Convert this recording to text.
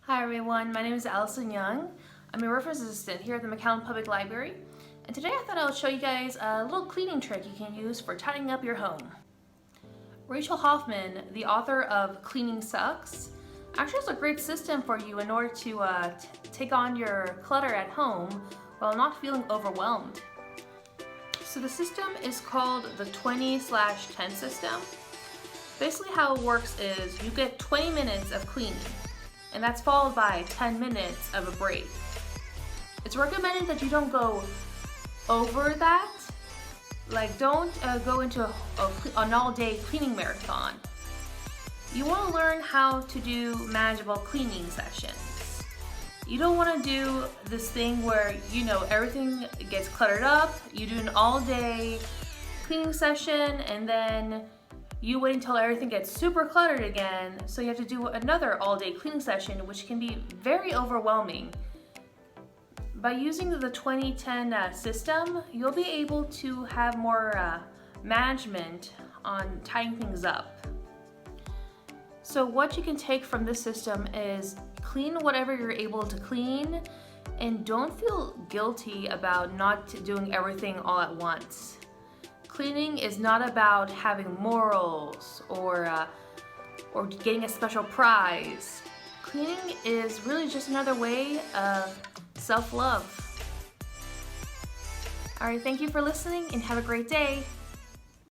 Hi everyone, my name is Allison Young. I'm a reference assistant here at the McAllen Public Library, and today I thought I would show you guys a little cleaning trick you can use for tidying up your home. Rachel Hoffman, the author of Cleaning Sucks, actually has a great system for you in order to take on your clutter at home while not feeling overwhelmed. So the system is called the 20/10 system. Basically how it works is you get 20 minutes of cleaning, and that's followed by 10 minutes of a break. It's recommended that you don't go over that. Like, don't go into an all-day cleaning marathon. You want to learn how to do manageable cleaning sessions. You don't want to do this thing where, everything gets cluttered up, you do an all-day cleaning session, and then you wait until everything gets super cluttered again, so you have to do another all-day cleaning session, which can be very overwhelming. By using the 20/10 system, you'll be able to have more management on tying things up. So what you can take from this system is clean whatever you're able to clean, and don't feel guilty about not doing everything all at once. Cleaning is not about having morals or getting a special prize. Cleaning is really just another way of self-love. All right, thank you for listening and have a great day.